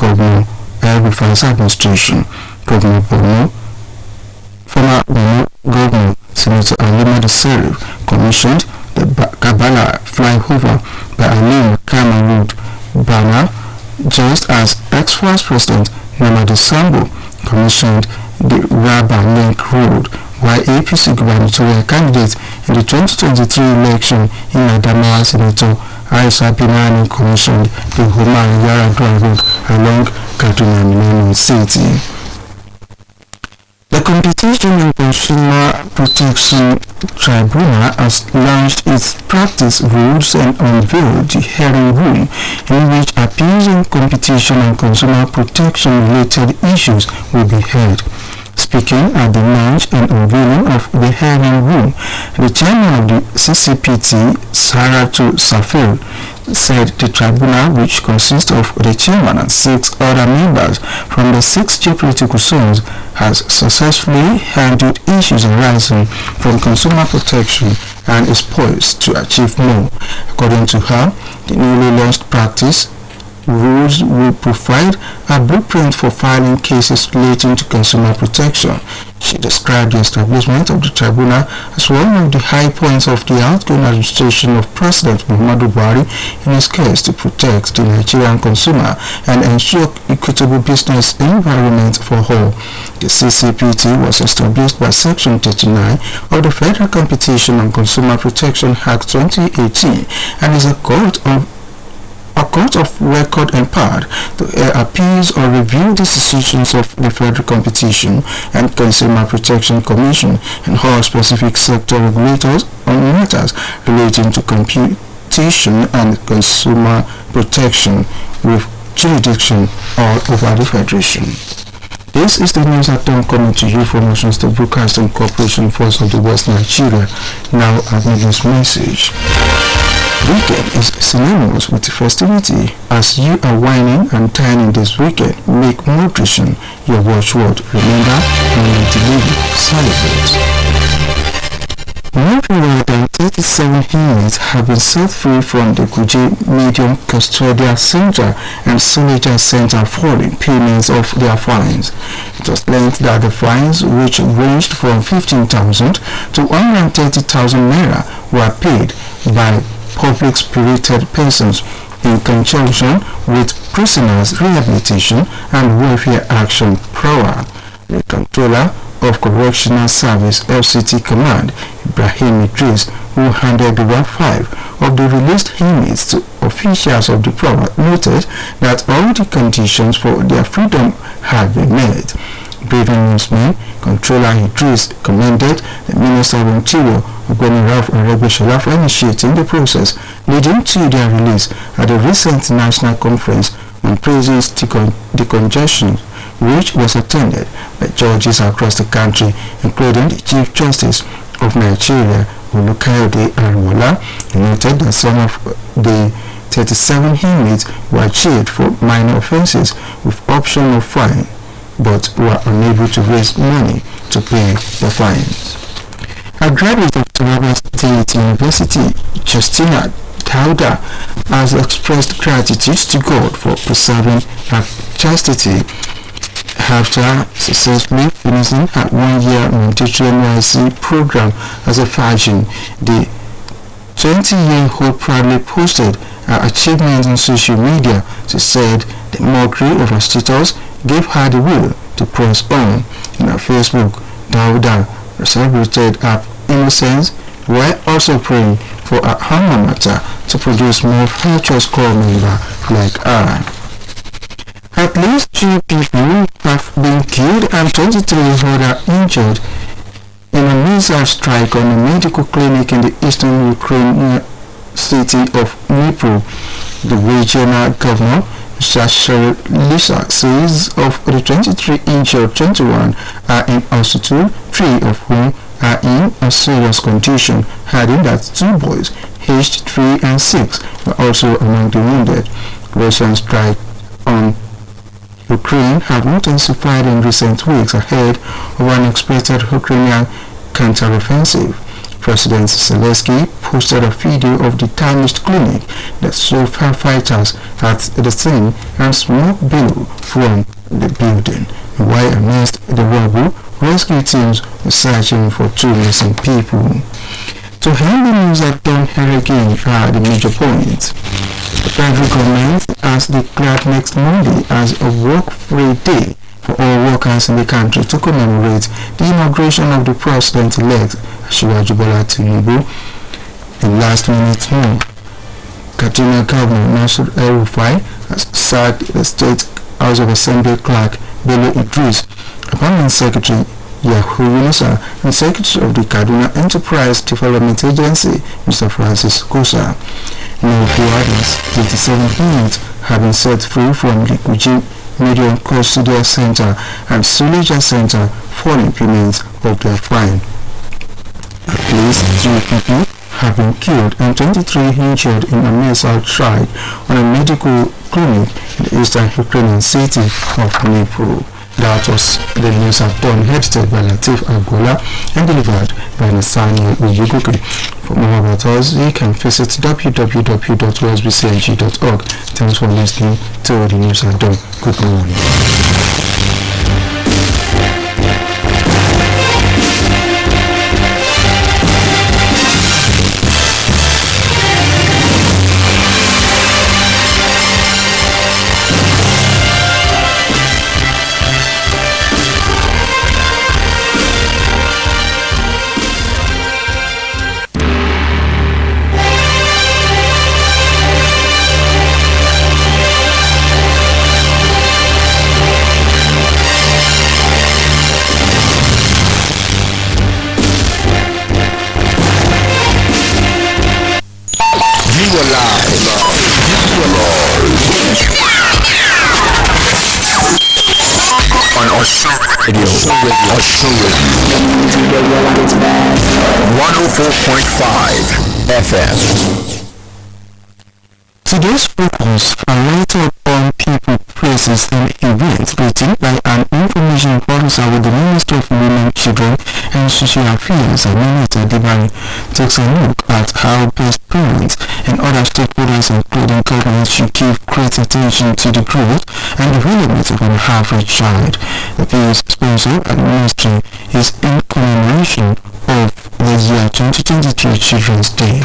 Governor Rufa's administration. Former Borno Governor Senator Alimadu Serif commissioned the Kabbalah flyover by Ali Kama Road, Bana, just as ex-Vice President Namadi Sambo commissioned the Rabba Link Road, while APC gubernatorial candidate in the 2023 election in Adamawa, Senator Aisha Pinani commissioned the Homa Yaradua Road along Kaduna Millennium City. The Competition and Consumer Protection Tribunal has launched its practice rules and unveiled the hearing room in which appeals on competition and consumer protection related issues will be heard. Speaking at the launch and unveiling of the hearing room, the chairman of the CCPT, Saratu Safir, said the tribunal, which consists of the chairman and 6 other members from the 6 geopolitical zones, has successfully handled issues arising from consumer protection and is poised to achieve more. According to her, the newly launched practice rules will provide a blueprint for filing cases relating to consumer protection. She described the establishment of the tribunal as one of the high points of the outgoing administration of President Muhammadu Buhari in his quest to protect the Nigerian consumer and ensure equitable business environment for all. The CCPT was established by Section 39 of the Federal Competition and Consumer Protection Act 2018 and is a court of record empowered to hear appeals or review the decisions of the Federal Competition and Consumer Protection Commission and all specific sector regulators on matters relating to competition and consumer protection with jurisdiction all over the Federation. This is the news at dawn coming to you from Osun State Broadcasting Corporation, Force of the West Nigeria. Now at news message. Weekend is synonymous with festivity. As you are whining and dining this weekend, make moderation your watchword. Remember, when to live, celebrate. No fewer than 37 inmates have been set free from the Kuje Medium Custodial Center and Soldier Center following payments of their fines. It was learned that the fines, which ranged from 15,000 to 130,000 naira, were paid by public-spirited persons in conjunction with prisoners' rehabilitation and welfare action program. The Controller of Correctional Service FCT Command, Ibrahim Idris, who handed over 5 of the released inmates to officials of the program, noted that all the conditions for their freedom had been met. Breathing newsman, Controller Idris commended the Minister of Interior, Ogbeni Ralph Aregbesola, for initiating the process leading to their release at the recent National Conference on Prisons Decongestion, which was attended by judges across the country, including the Chief Justice of Nigeria, Olukayode Ariwola. He noted that some of the 37 inmates were jailed for minor offences with option of fine, but were unable to raise money to pay the fines. A graduate of Taraba State University, Justina Dauda, has expressed gratitude to God for preserving her chastity after successfully finishing her 1-year mandatory NYSC program as a virgin. The 20-year-old proudly posted her achievements on social media. She said the mockery of her status gave her the will to press on. In her Facebook, Dauda celebrated her innocence while also praying for her alma mater to produce more virtuous corps members like her. At least 2 people have been killed and 23 others injured in a missile strike on a medical clinic in the eastern Ukrainian city of Dnipro. The regional governor, Mr. Lisak, says of the 23 injured, 21 are in hospital, 3 of whom are in a serious condition, adding that 2 boys aged 3 and 6 were also among the wounded. Russian strike on Ukraine have intensified in recent weeks ahead of an expected Ukrainian counteroffensive. President Zelensky posted a video of the damaged clinic that saw firefighters at the scene and smoke billowed from the building. While amidst the rubble, rescue teams were searching for 2 missing people. To end the news at dawn here again are the major points. The federal government has declared next Monday as a work-free day for all workers in the country to commemorate the inauguration of the president-elect Asiwaju Bola Tinubu. In last minute move, Kaduna Governor Nasir El-Rufai has sacked the State House of Assembly Clerk Bello Idris, Permanent Secretary Yahu Yunusa, and Secretary of the Kaduna Enterprise Development Agency, Mr. Francis Kosa. No others, 87 inmates have been set free from the Kuji Medium Custodial Center and Suleja Center for implement of their fine. At least 3 people have been killed and 23 injured in a missile strike on a medical clinic in the eastern Ukrainian city of Dnipro. That was the news at dawn, edited by Latif Agola and delivered by Nasani Uyuguki. For more about us, you can visit www.osbcng.org. Thanks for listening to the news at dawn. Good morning. On Osho Radio 104.5 FM. Today's focus highlighted on people, places, and events written by an information officer with the Ministry of Women, Children, and Social Affairs, Aminata Debari, takes a look at how best parents and other stakeholders, including governments, should give great attention to the growth and development of an average child. The piece sponsored at the Ministry is in commemoration of the year 2023 Children's Day.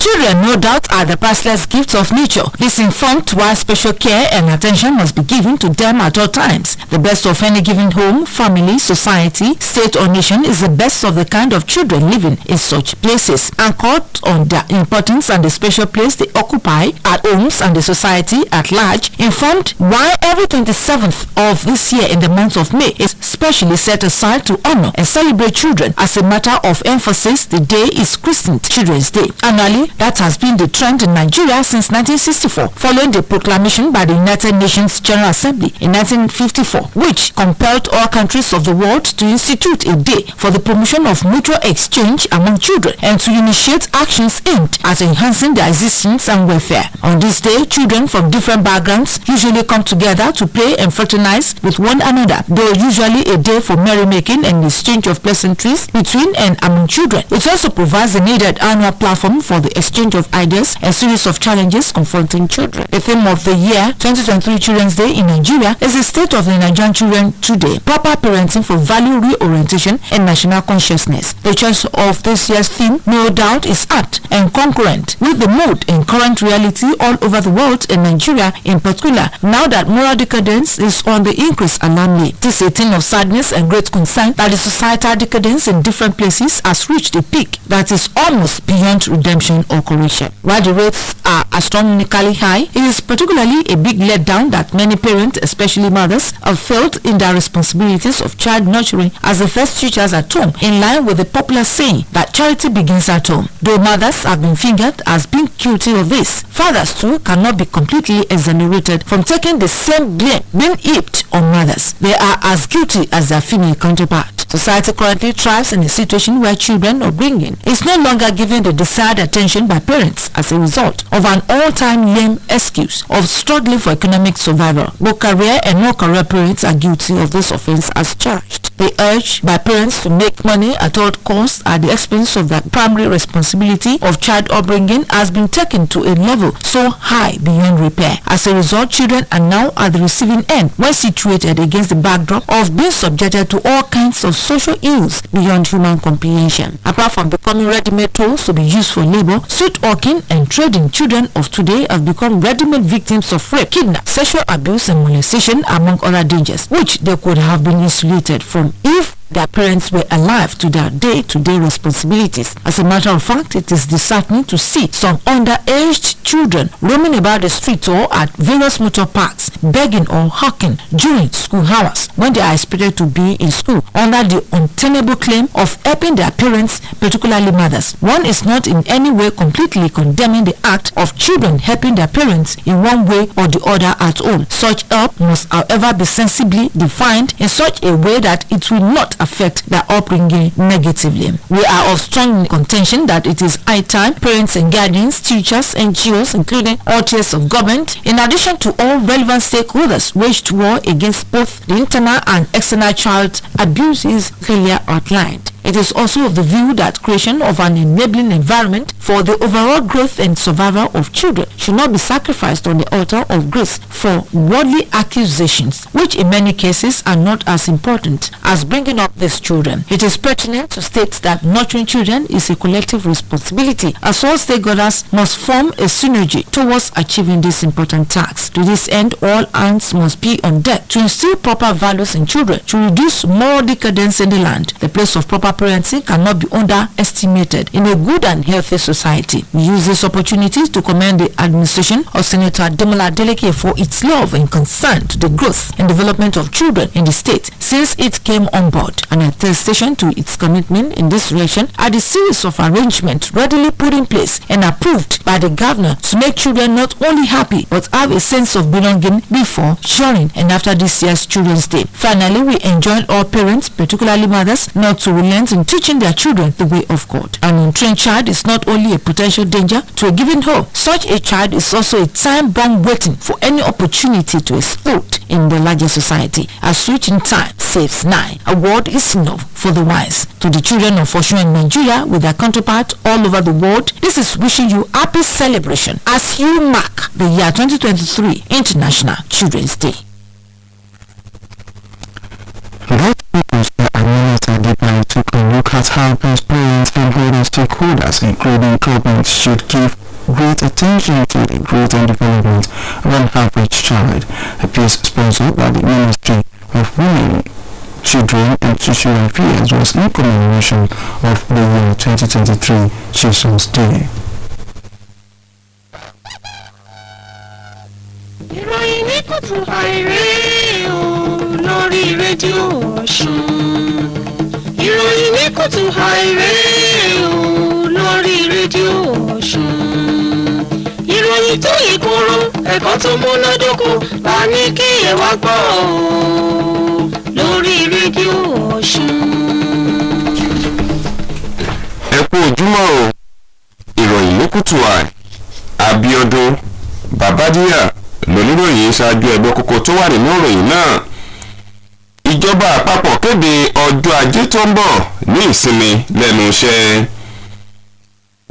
Children, no doubt, are the priceless gifts of nature. This informed why special care and attention must be given to them at all times. The best of any given home, family, society, state or nation is the best of the kind of children living in such places, anchored on their importance and the special place they occupy at homes and the society at large. Informed why every 27th of this year in the month of May is specially set aside to honor and celebrate children. As a matter of emphasis, the day is christened Children's Day. Annually, that has been the trend in Nigeria since 1964, following the proclamation by the United Nations General Assembly in 1954, which compelled all countries of the world to institute a day for the promotion of mutual exchange among children and to initiate actions aimed at enhancing their existence and welfare. On this day, children from different backgrounds usually come together to play and fraternize with one another, though usually a day for merrymaking and exchange of pleasantries between and among children. It also provides the needed annual platform for the exchange of ideas and series of challenges confronting children. The theme of the year 2023 Children's Day in Nigeria is the state of the Nigerian children today, proper parenting for value reorientation and national consciousness. The choice of this year's theme, no doubt, is apt and concurrent with the mood and current reality all over the world, and Nigeria in particular, now that moral decadence is on the increase alarmingly. This is a thing of sadness and great concern that the societal decadence in different places has reached a peak that is almost beyond redemption or correction. While the rates are astronomically high, it is particularly a big letdown that many parents, especially mothers, have felt in their responsibilities of child nurturing as the first teachers at home, in line with the popular saying that charity begins at home. Though mothers have been fingered as being guilty of this, fathers too cannot be completely exonerated from taking the same blame being heaped on mothers. They are as guilty as their female counterpart. Society currently thrives in a situation where children upbringing is no longer given the desired attention by parents as a result of an all-time lame excuse of struggling for economic survival. Both career and non-career parents are guilty of this offense as charged. The urge by parents to make money at all costs at the expense of the primary responsibility of child upbringing has been taken to a level so high beyond repair. As a result, children are now at the receiving end when situated against the backdrop of being subjected to all kinds of social ills beyond human comprehension. Apart from becoming ready-made tools to be used for labor, street hawking and trading, children of today have become ready-made victims of rape, kidnapping, sexual abuse and molestation, among other dangers, which they could have been insulated from if their parents were alive to their day-to-day responsibilities. As a matter of fact, it is disheartening to see some underaged children roaming about the streets or at various motor parks, begging or hawking during school hours when they are expected to be in school under the untenable claim of helping their parents, particularly mothers. One is not in any way completely condemning the act of children helping their parents in one way or the other at home. Such help must, however, be sensibly defined in such a way that it will not affect their upbringing negatively. We are of strong contention that it is high time parents and guardians, teachers, NGOs, including all tiers of government, in addition to all relevant stakeholders, waged war against both the internal and external child abuses clearly outlined. It is also of the view that creation of an enabling environment for the overall growth and survival of children should not be sacrificed on the altar of grace for worldly accusations, which in many cases are not as important as bringing up these children. It is pertinent to state that nurturing children is a collective responsibility, as all stakeholders must form a synergy towards achieving this important task. To this end, all hands must be on deck to instill proper values in children, to reduce moral decadence in the land. The place of proper parenting cannot be underestimated in a good and healthy society. We use this opportunity to commend the administration of Senator Ademola Adeleke for its love and concern to the growth and development of children in the state since it came on board. An attestation to its commitment in this direction are the series of arrangements readily put in place and approved by the governor to make children not only happy but have a sense of belonging before, during, and after this year's Children's Day. Finally, we enjoin all parents, particularly mothers, not to relent in teaching their children the way of God. An untrained child is not only a potential danger to a given home, such a child is also a time bomb waiting for any opportunity to explode in the larger society. A switch in time saves 9. A word is enough for the wise. To the children of Osun and Nigeria with their counterparts all over the world, this is wishing you happy celebration as you mark the year 2023 International Children's Day. Took a look at how both parents and other stakeholders, including government, should give great attention to the growth and development of an average child. A piece sponsored by the Ministry of Women, Children and Social Affairs was in commemoration of the year 2023 Children's Day. Ìròyìn ní KUTUAI lórí rédíò Ọ̀ṣun. Ìròyìn ní KUTUAI lórí rédíò Ọ̀ṣun. Ìròyìn tó yè kóró, ẹ̀kọ́ tó múnádóko, bá ní kí ẹ wá gbọ́ lórí rédíò Ọ̀ṣun. Ẹ kú ojúmọ́ o. Ìròyìn ní KUTUAI. Abíọ́dún Babájíyà lóníròyìn ṣáájú ẹgbẹ́ kókó tó wà nínú ìròyìn náà. Ìjọba àpapọ̀ kéde ọjọ́ ajé tó ń bọ̀ ní ìsinmi lẹ́nu iṣẹ́.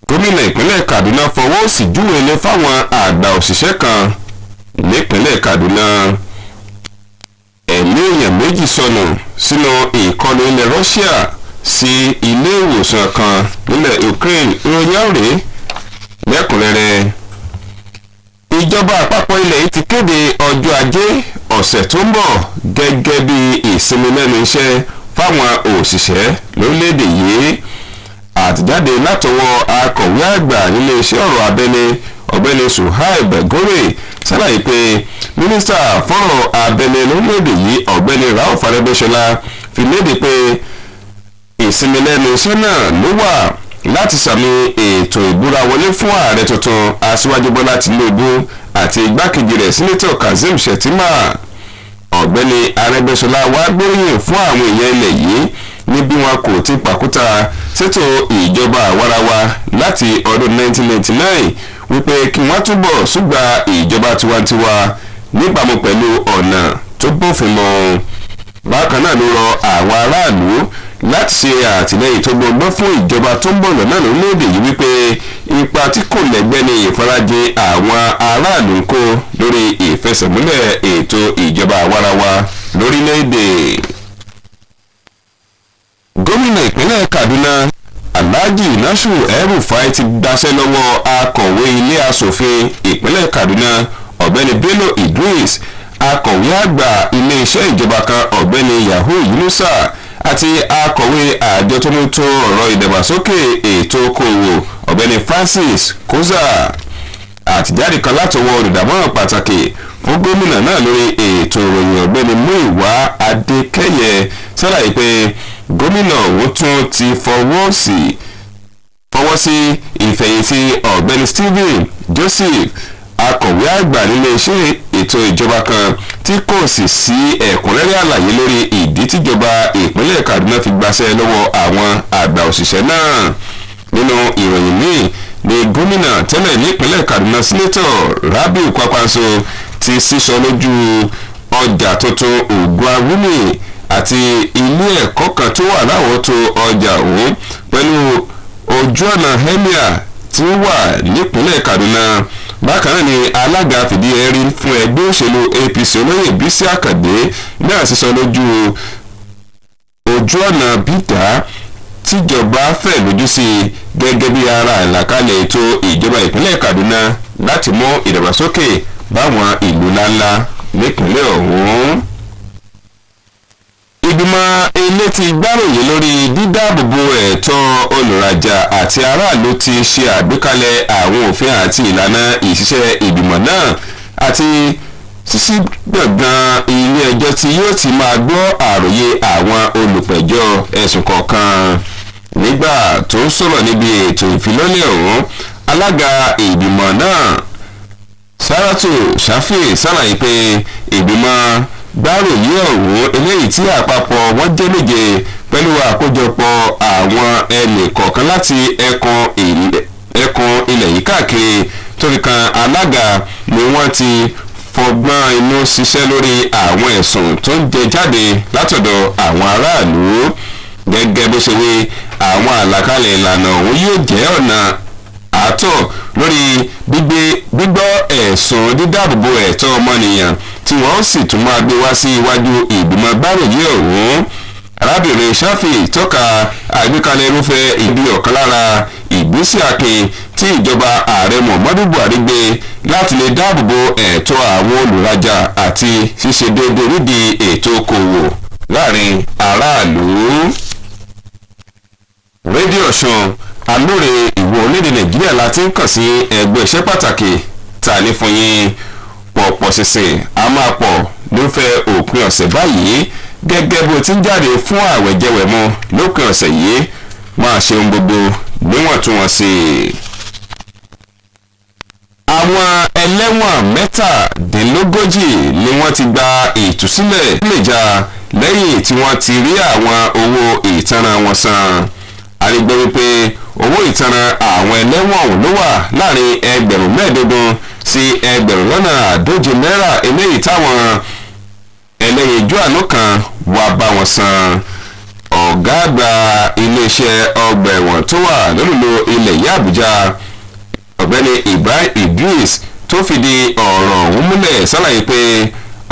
Gómìnà ìpínlẹ̀ Kaduna fọwọ́ sí júwe ilé fáwọn àgbà òṣìṣẹ́ kan nípínlẹ̀ Kaduna. Ẹ̀mí èèyàn méjì sọnù sínú ìkọlù ilẹ̀ Russia sí ilé ìwòsàn kan nílẹ̀ Ukraine. Ìròyìn àwòrán lẹ́kùnrẹ́rẹ́. Ìjọba àpapọ̀ ilẹ̀ yìí ti kéde ọjọ́ ajé ọ̀sẹ̀ tó ń bọ̀ gẹ́gẹ́ bí ìsinmi lẹ́nu iṣẹ́ fáwọn òṣìṣẹ́ lórílẹ̀‐èdè yìí. Àtẹ̀jáde látọwọ́ akọ̀wé àgbà nílé iṣẹ́ ọ̀rọ̀ abẹ́lé ọ̀gbẹ́ni Suhaib Gore ṣàlàyé pé mínísítà fọ́rọ̀ abẹ́lé lórílẹ̀‐èdè yìí ọ̀gbẹ́ni Rauf Arẹ́gbẹ́ṣọlá fi léde pé ìsinmi lẹ́nu iṣẹ́ náà ló wà láti sàmì ètò ìbúra wọlé fún ààrẹ tuntun Aṣíwájú Bọ́lá Tinubu àti igbákejì rẹ̀ Sínátọ̀ Kazeem Shettima. Ọ̀gbẹ́ni Arẹ́gbẹ́ṣọlá wá gbóríyìn fún àwọn èèyàn ilẹ̀ yìí ní bí wọn kò ti pàkúta ṣètò ìjọba àwarawa láti ọdún 1999 wípé kí wọ́n túbọ̀ ṣùgbà ìjọba tiwantiwa níbàámu pẹ̀lú ọ̀nà tó bófin mu. Bákan náà ló rọ àwọn aráàlú láti ṣe àtìlẹ́yìn tó gbọgbọ́n fún ìjọba tó ń bọ̀ lọ́nà lórílẹ̀‐èdè yìí wípé ipa tí kò lẹ́gbẹ́ ní ìfarajìn àwọn aráàlú ń kó lórí ìfẹsẹ̀múlẹ̀ ètò ìjọba àwarawa lórílẹ̀‐èdè. Gómìnà ìpínlẹ̀ Kaduna Alhaji Nasir El-Rufai ti gbaṣẹ́ lọ́wọ́ akọ̀wé ilé asòfin ìpínlẹ̀ Kaduna ọ̀gbẹ́ni Bello Idris, akọ̀wé àgbà iléeṣẹ́ ìjọba kan ọ̀gbẹ́ni Yahu Yunusa àti akọ̀wé àjọ tó ń tó ọ̀rọ̀ ìdàgbàsókè ètò okòwò ọ̀gbẹ́ni Francis Koza. Àtijáde kan látọwọ́ olùdámọ̀ràn pàtàkì fún gómìnà náà lórí ètò ìròyìn ọ̀gbẹ́ni Muiwa Adékẹ́yẹ ṣàlàyé pé gómìnà òun tún ti fọwọ́ sí ìfẹ̀yìntì ọ̀gbẹ́ni Stephen Joseph, akọ̀wé àgbà nílé iṣẹ́ ètò ìjọba kan tí kò sì sí ẹ̀kúnrẹ́rẹ́ àlàyé lórí ìdí tíjọba ìpínlẹ̀ Kaduna fi gbaṣẹ́ lọ́wọ́ àwọn àgbà òṣìṣẹ́ náà. Nínú ìròyìn míì ni gómìnà tẹ́lẹ̀ nípínlẹ̀ Kaduna Senator Rabiu Kwankwaso ti sísọ lójú ọjà tuntun Ògùn-Arúmì àti ilé ẹ̀kọ́ kan tó wà láwọ̀tó ọjà òun pẹ̀lú ojú ọ̀nà Emir tí ó wà nípínlẹ̀ Kaduna. Bákan náà ni alága fìdí-ẹrí fún ẹgbẹ́ òṣèlú APC olóyè Bísí Àkàndé náà sísọ lójú ojú ọ̀nà bídà tíjọba fẹ́ lójú sí gẹ́gẹ́ bí ara ìlàkalẹ̀ ètò ìjọba ìpínlẹ̀ Kaduna láti mú ìdàgbàsókè báwọn ìlú ńláńlá nípínlẹ̀ ọ̀hún. Ìgbìmọ̀ elétí gbáròyé lórí dídáàbòbò ẹ̀tọ́ olùrajà àti aráàlú ti ṣe àgbékalẹ̀ àwọn òfin àti ìlànà ìṣiṣẹ́ ìgbìmọ̀ náà àti ṣíṣí gbọ̀ngàn ilé ẹjọ́ tí yóò ti máa gbọ́ àròyé àwọn olùpẹ̀jọ́ ẹ̀sùn kọ̀ọ̀kan. Nígbà tó ń sọ̀rọ̀ níbi ètò ìfilọ́lẹ̀ ọ̀hún, alága ìgbìmọ̀ náà Saratu Shafi ṣàlàyé pé ìgbìmọ̀ gbáròyé ọ̀hún eléyìí tí àpapọ̀ wọn jẹ́ méje pẹ̀lú àkójọpọ̀ àwọn ẹnì kọ̀ọ̀kan láti ẹkùn ilẹ̀ yìí káàkiri tó fi kan alága ni wọ́n ti fọgbọ́n inú ṣiṣẹ́ lórí àwọn ẹ̀sùn tó ń jẹ jáde látọ̀dọ̀ àwọn aráàlú. Gẹ́gẹ́ bó ṣe wí, àwọn àlàkalẹ̀ ìlànà ọ̀hún yóò jẹ́ ọ̀nà àtọ̀ lórí gbígbọ́ ẹ̀sùn dídáàbòbò ẹ̀tọ́ ọmọnìyàn tí wọ́n sì tún máa gbé wá sí iwájú ìgbìmọ̀ gbáròyé ọ̀hún. Arábìnrin Shafi tọ́ka àgbékalẹ̀ irúfẹ́ ibi ọ̀kan lára ìgbésẹ̀ akin tí ìjọba ààrẹ Muhammadu Buhari gbé láti lè dáàbòbò ẹ̀tọ́ àwọn olùrajà àti ṣíṣe déédéé nídìí ètò okòwò láàrin aráàlú. Rédíò Ọ̀ṣun alóore ìwọ̀ orílẹ̀-èdè Nàìjíríà láti ń kàn sí ẹgbẹ́ iṣẹ́ pàtàkì ta ní fún yín. Pọ̀pọ̀ ṣinṣin a máa pọ̀ lórúfẹ́ òpin ọ̀sẹ̀ báyìí gẹ́gẹ́ bó ti ń jáde fún àwẹ̀jẹwẹ̀mu lópin ọ̀sẹ̀ yìí máa ṣe ohun gbogbo níwọ̀ntúnwọ̀nsì. Àwọn ẹlẹ́wọ̀n 17 ni wọ́n ti gba ìtúsílẹ̀ nílẹ̀jà lẹ́yìn tí wọ́n ti rí àwọn owó ìtanràn wọn san. Àrígbẹ́ wípé owó ìtanràn àwọn ẹlẹ́wọ̀n ọ̀hún ló wà láàrin ẹgbẹ̀rún 15 sí ẹgbẹ̀rún lọ́nà 140 náírà eléyìí táwọn ẹlẹ́yinjú àánú kan wá bá wọn san. Ọ̀gá àgbà iléeṣẹ́ ọgbà ẹ̀wọ̀n tó wà lólùlò ilẹ̀ yìí Àbújá ọ̀gbẹ́ni Ibrahim Idris tó fìdí ọ̀rọ̀ ọ̀hún múlẹ̀ ṣàlàyé pé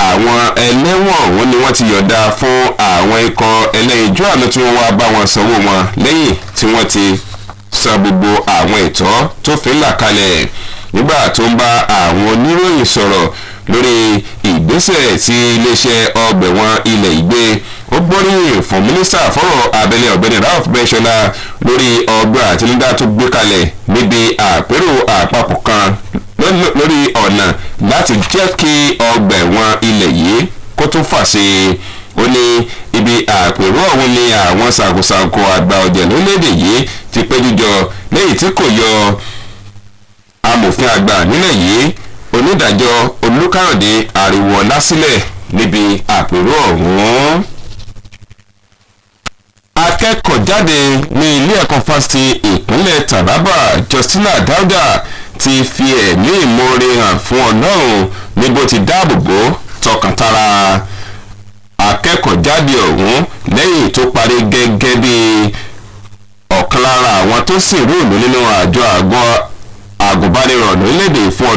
àwọn ẹlẹ́wọ̀n ọ̀hún ni wọ́n ti yọ̀ǹda fún àwọn ikọ̀ ẹlẹ́yinjú àánú tí wọ́n wá bá wọn sanwó wọn lẹ́yìn tí wọ́n ti san gbogbo àwọn ẹ̀tọ́ tó fi ń là kalẹ̀. Nígbà tó ń bá àwọn oníròyìn sọ̀rọ̀ lórí ìgbésẹ̀ tí iléeṣẹ́ ọgbà ẹ̀wọ̀n ilẹ̀ ìgbé, ó gbóríyìn fún mínísítà fọ́rọ̀ abẹ́lé ọ̀gbẹ́ni Ralph Bẹ́ṣọ́lá lórí ọgbà àtinúdá tó gbé kalẹ̀ níbi àpérò àpapọ̀ kan lórí ọ̀nà láti jẹ́ kí ọgbà ẹ̀wọ̀n ilẹ̀ yìí kó tún fà sí i. Ó ní ibi àpérò ọ̀hún ni àwọn ṣàkóṣàkó àgbà ọ̀jẹ̀ lórílẹ̀‐èdè yìí ti péjú jọ lẹ́yìn tí kò yọ amòfin àgbà nílẹ̀ yìí onídàájọ́ Olúkáyọ̀dé Àríwọ̀ọ́lá sílẹ̀ níbi àpérò ọ̀hún. akẹ́kọ̀ọ́ jáde ní ilé ẹ̀kọ́ fásitì ìpínlẹ̀ Taraba Justina Dauda ti fi ẹ̀mí ìmoore hàn fún Ọlọ́run ní bó ti dáàbò bò tọkàntara. Akẹ́kọ̀ọ́ jáde ọ̀hún lẹ́yìn tó parí gẹ́gẹ́ bí ọ̀kan lára àwọn tó sì rúùlù nínú àjọ àgùnbánirọ̀ lórílẹ̀‐èdè fún ọdún